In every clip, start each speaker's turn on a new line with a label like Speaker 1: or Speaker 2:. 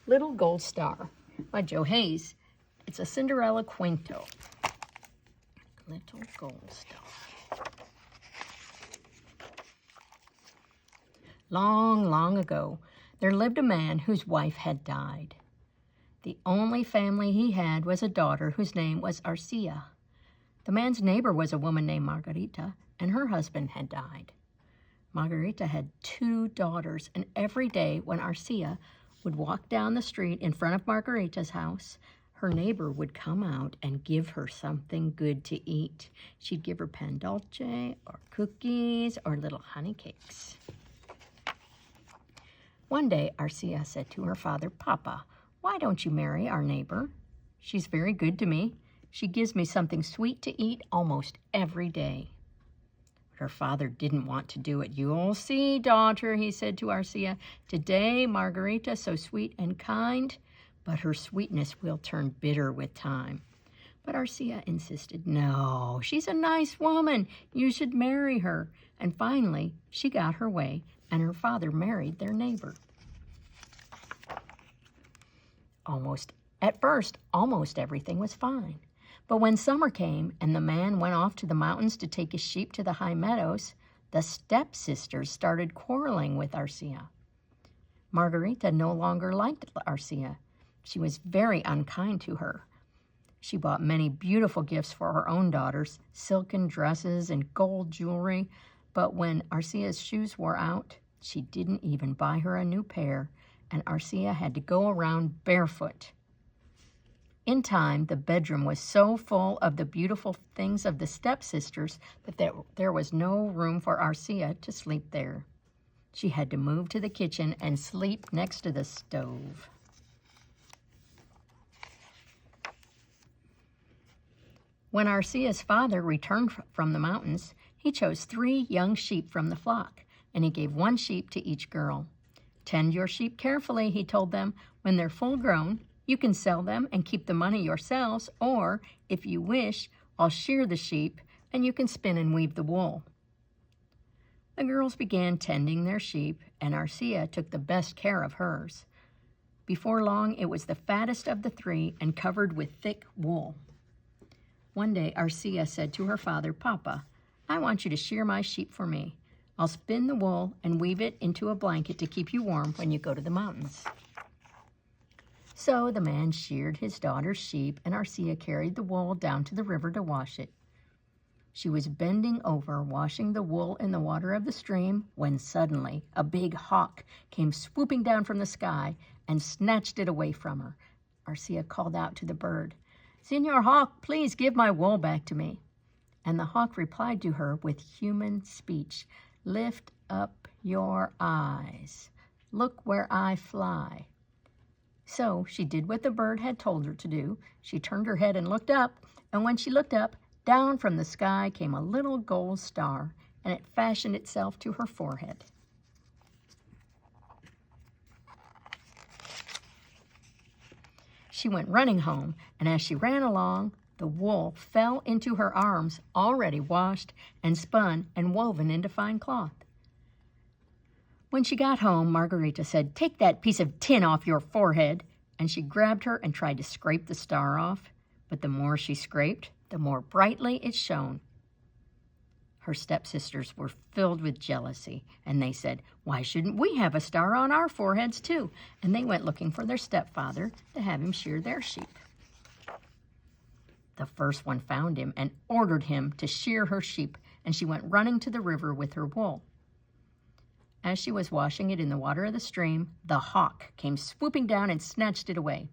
Speaker 1: Little Gold Star by Joe Hayes. It's a Cinderella Cuento. Little Gold Star. Long, long ago, there lived a man whose wife had died. The only family he had was a daughter whose name was Arcia. The man's neighbor was a woman named Margarita, and her husband had died. Margarita had 2 daughters, and every day when Arcia would walk down the street in front of Margarita's house, her neighbor would come out and give her something good to eat. She'd give her pan dulce or cookies or little honey cakes. One day, Arcia said to her father, "Papa, why don't you marry our neighbor? She's very good to me. She gives me something sweet to eat almost every day." But her father didn't want to do it. "You'll see, daughter," he said to Arcia. "Today, Margarita's so sweet and kind, but her sweetness will turn bitter with time." But Arcia insisted, "No, she's a nice woman. You should marry her." And finally, she got her way, and her father married their neighbor. At first, almost everything was fine. But when summer came and the man went off to the mountains to take his sheep to the high meadows, the stepsisters started quarreling with Arcia. Margarita no longer liked Arcia. She was very unkind to her. She bought many beautiful gifts for her own daughters, silken dresses and gold jewelry, but when Arcia's shoes wore out, she didn't even buy her a new pair, and Arcia had to go around barefoot. In time, the bedroom was so full of the beautiful things of the stepsisters that there was no room for Arcia to sleep there. She had to move to the kitchen and sleep next to the stove. When Arcia's father returned from the mountains, he chose 3 young sheep from the flock, and he gave 1 sheep to each girl. "Tend your sheep carefully," he told them. "When they're full grown, you can sell them and keep the money yourselves, or, if you wish, I'll shear the sheep and you can spin and weave the wool." The girls began tending their sheep, and Arcia took the best care of hers. Before long, it was the fattest of the 3 and covered with thick wool. One day, Arcia said to her father, "Papa, I want you to shear my sheep for me. I'll spin the wool and weave it into a blanket to keep you warm when you go to the mountains." So the man sheared his daughter's sheep, and Arcia carried the wool down to the river to wash it. She was bending over, washing the wool in the water of the stream, when suddenly a big hawk came swooping down from the sky and snatched it away from her. Arcia called out to the bird, "Señor Hawk, please give my wool back to me." And the hawk replied to her with human speech, "Lift up your eyes. Look where I fly." So she did what the bird had told her to do. She turned her head and looked up, and when she looked up, down from the sky came a little gold star, and it fashioned itself to her forehead. She went running home, and as she ran along, the wool fell into her arms, already washed and spun and woven into fine cloth. When she got home, Margarita said, "Take that piece of tin off your forehead." And she grabbed her and tried to scrape the star off. But the more she scraped, the more brightly it shone. Her stepsisters were filled with jealousy, and they said, "Why shouldn't we have a star on our foreheads too?" And they went looking for their stepfather to have him shear their sheep. The first one found him and ordered him to shear her sheep, and she went running to the river with her wool. As she was washing it in the water of the stream, the hawk came swooping down and snatched it away.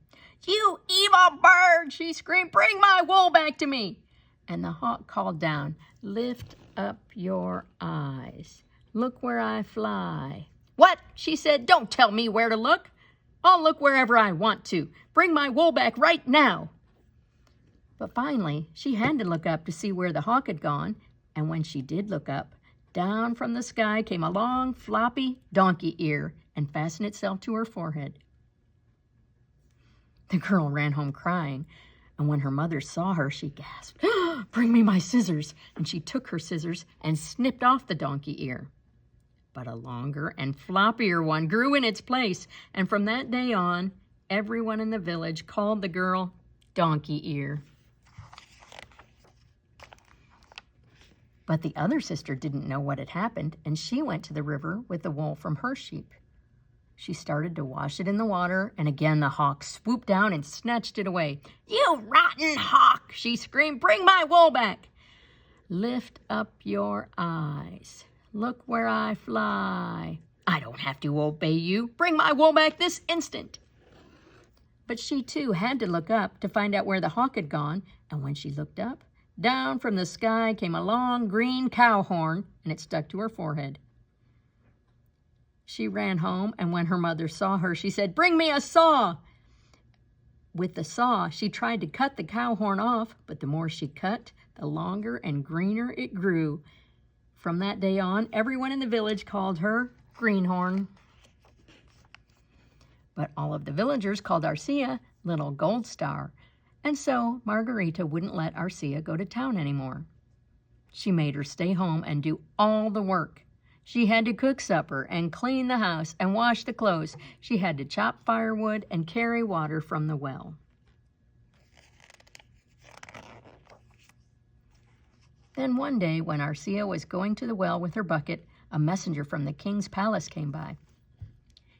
Speaker 1: "You evil bird!" she screamed. "Bring my wool back to me!" And the hawk called down, "Lift up your eyes. Look where I fly." "What?" she said. "Don't tell me where to look. I'll look wherever I want to. Bring my wool back right now." But finally, she had to look up to see where the hawk had gone, and when she did look up, down from the sky came a long, floppy donkey ear and fastened itself to her forehead. The girl ran home crying, and when her mother saw her, she gasped, "Bring me my scissors!" And she took her scissors and snipped off the donkey ear. But a longer and floppier one grew in its place, and from that day on, everyone in the village called the girl Donkey Ear. But the other sister didn't know what had happened, and she went to the river with the wool from her sheep. She started to wash it in the water, and again the hawk swooped down and snatched it away. "You rotten hawk!" she screamed. "Bring my wool back!" "Lift up your eyes. Look where I fly. I don't have to obey you. Bring my wool back this instant." But she too had to look up to find out where the hawk had gone, and when she looked up, down from the sky came a long green cow horn, and it stuck to her forehead. She ran home, and when her mother saw her, she said, "Bring me a saw." With the saw, she tried to cut the cow horn off, but the more she cut, the longer and greener it grew. From that day on, everyone in the village called her Greenhorn. But all of the villagers called Arcia Little Gold Star, and so Margarita wouldn't let Arcia go to town anymore. She made her stay home and do all the work. She had to cook supper and clean the house and wash the clothes. She had to chop firewood and carry water from the well. Then one day, when Arcia was going to the well with her bucket, a messenger from the king's palace came by.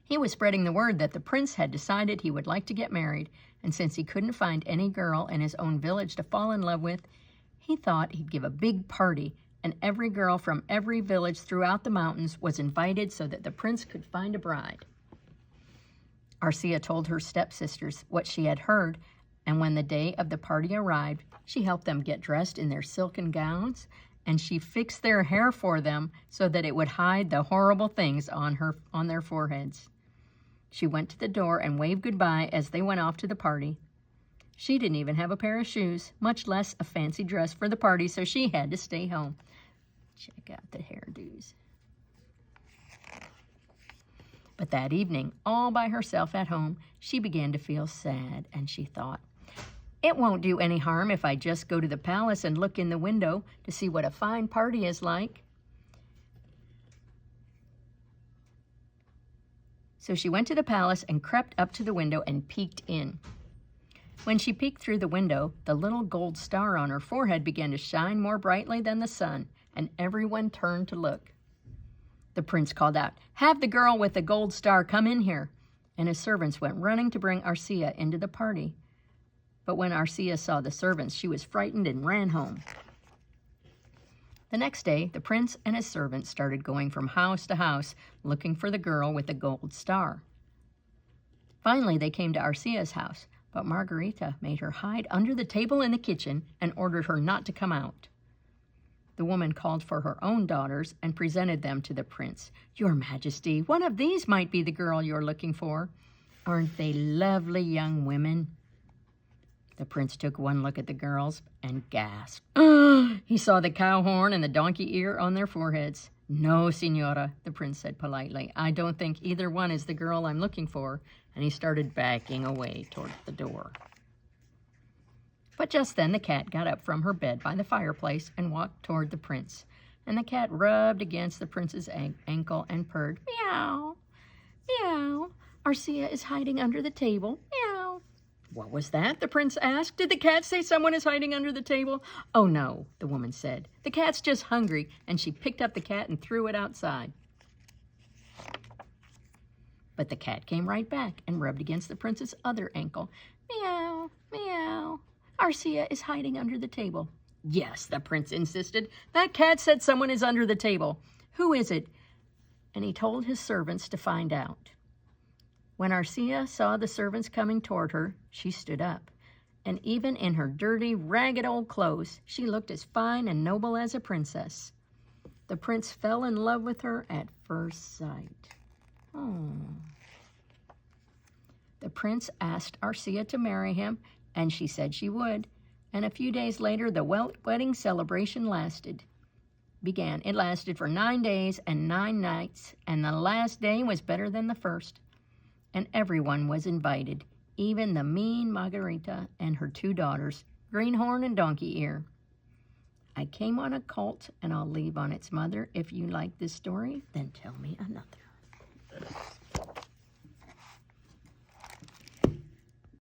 Speaker 1: He was spreading the word that the prince had decided he would like to get married, and since he couldn't find any girl in his own village to fall in love with, he thought he'd give a big party, and every girl from every village throughout the mountains was invited so that the prince could find a bride. Arcia told her stepsisters what she had heard, and when the day of the party arrived, she helped them get dressed in their silken gowns, and she fixed their hair for them so that it would hide the horrible things on their foreheads. She went to the door and waved goodbye as they went off to the party. She didn't even have a pair of shoes, much less a fancy dress for the party, so she had to stay home. Check out the hairdos. But that evening, all by herself at home, she began to feel sad, and she thought, "It won't do any harm if I just go to the palace and look in the window to see what a fine party is like." So she went to the palace and crept up to the window and peeked in. When she peeked through the window, the little gold star on her forehead began to shine more brightly than the sun, and everyone turned to look. The prince called out, "Have the girl with the gold star come in here," and his servants went running to bring Arcia into the party. But when Arcia saw the servants, she was frightened and ran home. The next day, the prince and his servants started going from house to house looking for the girl with the gold star. Finally, they came to Arcia's house, but Margarita made her hide under the table in the kitchen and ordered her not to come out. The woman called for her own daughters and presented them to the prince. "Your Majesty, one of these might be the girl you're looking for. Aren't they lovely young women?" The prince took one look at the girls and gasped. He saw the cow horn and the donkey ear on their foreheads. "No, Signora," the prince said politely. "I don't think either one is the girl I'm looking for," and he started backing away toward the door. But just then the cat got up from her bed by the fireplace and walked toward the prince, and the cat rubbed against the prince's ankle and purred, "Meow, meow. Arcia is hiding under the table. Meow." "What was that?" the prince asked. "Did the cat say someone is hiding under the table?" "Oh, no," the woman said. "The cat's just hungry," and she picked up the cat and threw it outside. But the cat came right back and rubbed against the prince's other ankle. "Meow, meow. Arcia is hiding under the table." "Yes," the prince insisted. "That cat said someone is under the table. Who is it?" And he told his servants to find out. When Arcia saw the servants coming toward her, she stood up, and even in her dirty, ragged old clothes, she looked as fine and noble as a princess. The prince fell in love with her at first sight. The prince asked Arcia to marry him, and she said she would, and a few days later the wedding celebration began. It lasted for 9 days and 9 nights, and the last day was better than the first. And everyone was invited, even the mean Margarita and her 2 daughters, Greenhorn and Donkey Ear. I came on a colt, and I'll leave on its mother. If you like this story, then tell me another.